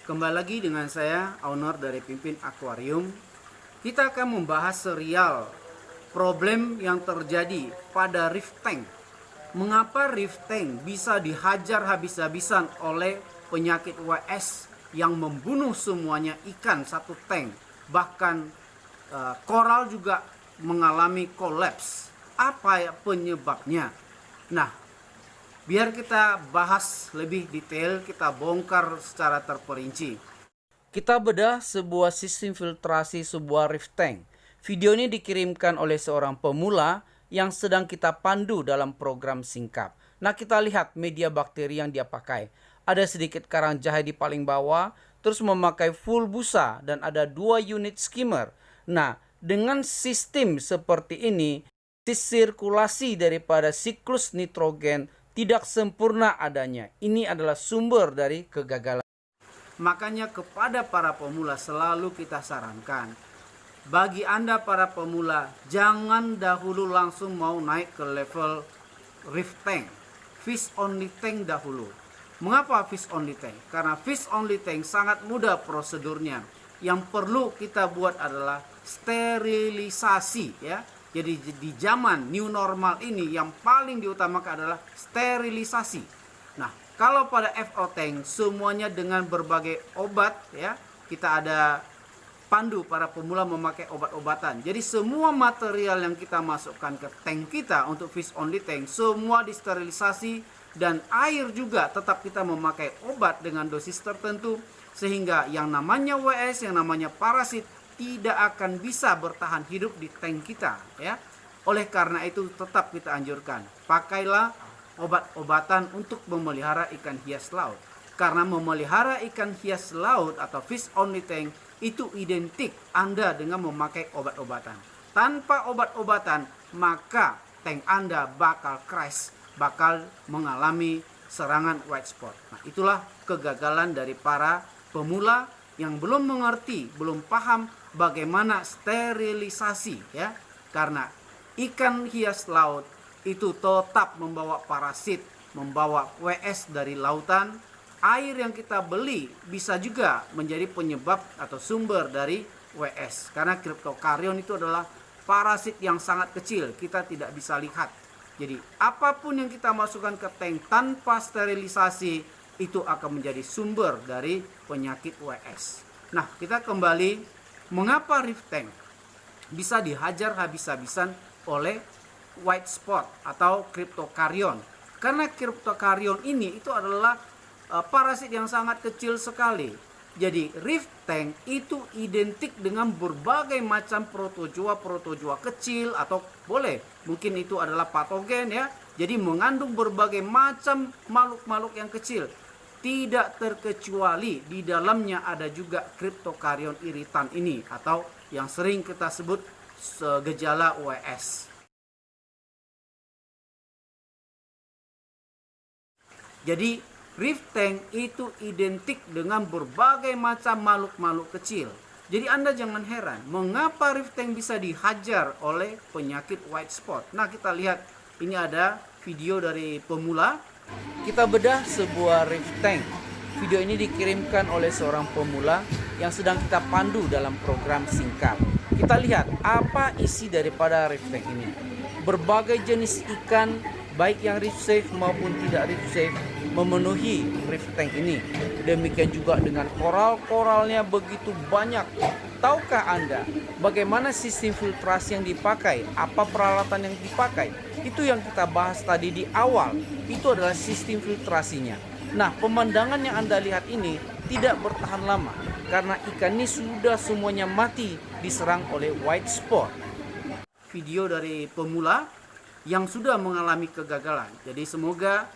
Kembali lagi dengan saya, owner dari Pimpin Aquarium. Kita akan membahas serial problem yang terjadi pada reef tank. Mengapa reef tank bisa dihajar habis-habisan oleh penyakit WS yang membunuh semuanya ikan satu tank. Bahkan koral juga mengalami kolaps. Apa penyebabnya? Nah, biar kita bahas lebih detail, kita bongkar secara terperinci. Kita bedah sebuah sistem filtrasi sebuah reef tank. Video ini dikirimkan oleh seorang pemula yang sedang kita pandu dalam program singkap. Nah, kita lihat media bakteri yang dia pakai. Ada sedikit karang jahe di paling bawah, terus memakai full busa dan ada 2 unit skimmer. Nah, dengan sistem seperti ini, sirkulasi daripada siklus nitrogen tidak sempurna adanya. Ini adalah sumber dari kegagalan. Makanya kepada para pemula selalu kita sarankan, bagi Anda para pemula, jangan dahulu langsung mau naik ke level reef tank. Fish only tank dahulu. Mengapa fish only tank? Karena fish only tank sangat mudah prosedurnya. Yang perlu kita buat adalah sterilisasi, ya. Jadi di zaman new normal ini yang paling diutamakan adalah sterilisasi. Nah, kalau pada FO tank semuanya dengan berbagai obat, ya. Kita ada pandu para pemula memakai obat-obatan. Jadi semua material yang kita masukkan ke tank kita untuk fish only tank semua disterilisasi, dan air juga tetap kita memakai obat dengan dosis tertentu sehingga yang namanya WS, yang namanya parasit tidak akan bisa bertahan hidup di tank kita, ya. Oleh karena itu tetap kita anjurkan, pakailah obat-obatan untuk memelihara ikan hias laut. Karena memelihara ikan hias laut atau fish only tank itu identik Anda dengan memakai obat-obatan. Tanpa obat-obatan, maka tank Anda bakal crash, bakal mengalami serangan white spot. Nah, itulah kegagalan dari para pemula yang belum mengerti, belum paham bagaimana sterilisasi, ya. Karena ikan hias laut itu tetap membawa parasit, membawa WS dari lautan. Air yang kita beli bisa juga menjadi penyebab atau sumber dari WS. Karena Cryptocaryon itu adalah parasit yang sangat kecil, kita tidak bisa lihat. Jadi apapun yang kita masukkan ke tank tanpa sterilisasi itu akan menjadi sumber dari penyakit WS. Nah, kita kembali, mengapa reef tank bisa dihajar habis-habisan oleh white spot atau Cryptocaryon? Karena Cryptocaryon ini itu adalah parasit yang sangat kecil sekali. Jadi reef tank itu identik dengan berbagai macam protozoa kecil, atau mungkin itu adalah patogen, ya. Jadi mengandung berbagai macam makhluk-makhluk yang kecil. Tidak terkecuali di dalamnya ada juga Cryptocaryon iritan ini, atau yang sering kita sebut gejala WS. Jadi reef tank itu identik dengan berbagai macam makhluk-makhluk kecil. Jadi Anda jangan heran mengapa reef tank bisa dihajar oleh penyakit white spot. Nah, kita lihat, ini ada video dari pemula. Kita bedah sebuah reef tank. Video ini dikirimkan oleh seorang pemula yang sedang kita pandu dalam program singkat. Kita lihat apa isi daripada reef tank ini. Berbagai jenis ikan, baik yang reef safe maupun tidak reef safe, memenuhi reef tank ini. Demikian juga dengan koral-koralnya begitu banyak. Tahukah Anda bagaimana sistem filtrasi yang dipakai? Apa peralatan yang dipakai? Itu yang kita bahas tadi di awal. Itu adalah sistem filtrasinya. Nah, pemandangan yang Anda lihat ini tidak bertahan lama karena ikan ini sudah semuanya mati diserang oleh white spot. Video dari pemula yang sudah mengalami kegagalan. Jadi semoga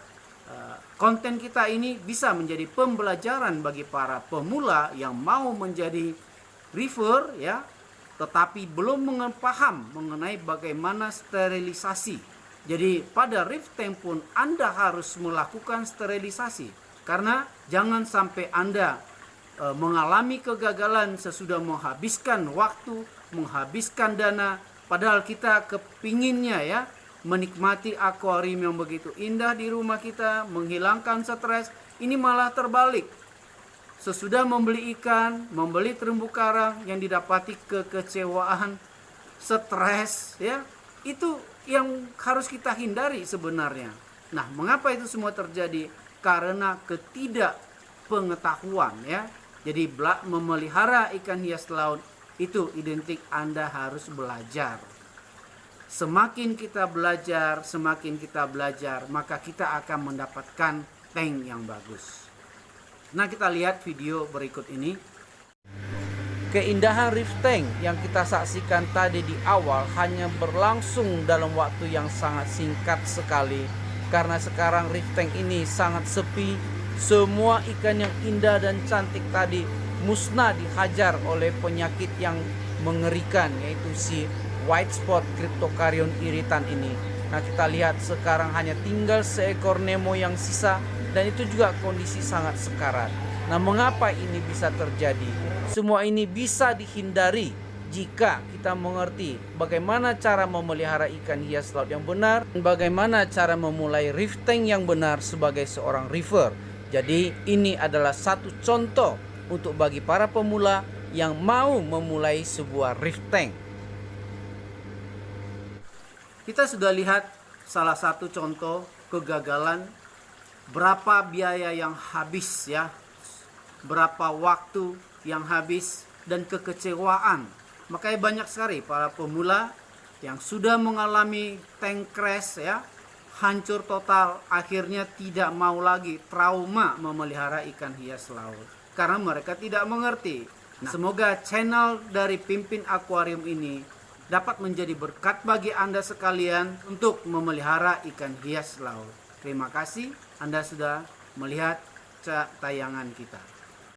konten kita ini bisa menjadi pembelajaran bagi para pemula yang mau menjadi reefer, ya, tetapi belum paham mengenai bagaimana sterilisasi. Jadi pada reef tank pun Anda harus melakukan sterilisasi, karena jangan sampai Anda mengalami kegagalan sesudah menghabiskan waktu, menghabiskan dana, padahal kita kepinginnya, ya, menikmati akuarium yang begitu indah di rumah kita, menghilangkan stres. Ini malah terbalik. sesudah membeli ikan, membeli terumbu karang, yang didapati kekecewaan, stres, ya, itu yang harus kita hindari sebenarnya. Nah, mengapa itu semua terjadi? Karena ketidakpengetahuan, ya. Jadi memelihara ikan hias laut itu identik Anda harus belajar. Semakin kita belajar, maka kita akan mendapatkan tank yang bagus. Nah, kita lihat video berikut ini. Keindahan reef tank yang kita saksikan tadi di awal hanya berlangsung dalam waktu yang sangat singkat sekali. Karena sekarang reef tank ini sangat sepi. Semua ikan yang indah dan cantik tadi musnah dihajar oleh penyakit yang mengerikan, yaitu si white spot Cryptocaryon irritan ini. Nah, kita lihat sekarang hanya tinggal seekor Nemo yang sisa, dan itu juga kondisi sangat sekarat. Nah, mengapa ini bisa terjadi? Semua ini bisa dihindari jika kita mengerti bagaimana cara memelihara ikan hias laut yang benar, dan bagaimana cara memulai reef tank yang benar sebagai seorang reefer. Jadi ini adalah satu contoh untuk bagi para pemula yang mau memulai sebuah reef tank. Kita sudah lihat salah satu contoh kegagalan, berapa biaya yang habis, ya, berapa waktu yang habis, dan kekecewaan. Makanya banyak sekali para pemula yang sudah mengalami tank crash, ya, hancur total, akhirnya tidak mau lagi, trauma memelihara ikan hias laut karena mereka tidak mengerti. Nah, semoga channel dari Pimpin Aquarium ini dapat menjadi berkat bagi Anda sekalian untuk memelihara ikan hias laut. Terima kasih Anda sudah melihat tayangan kita.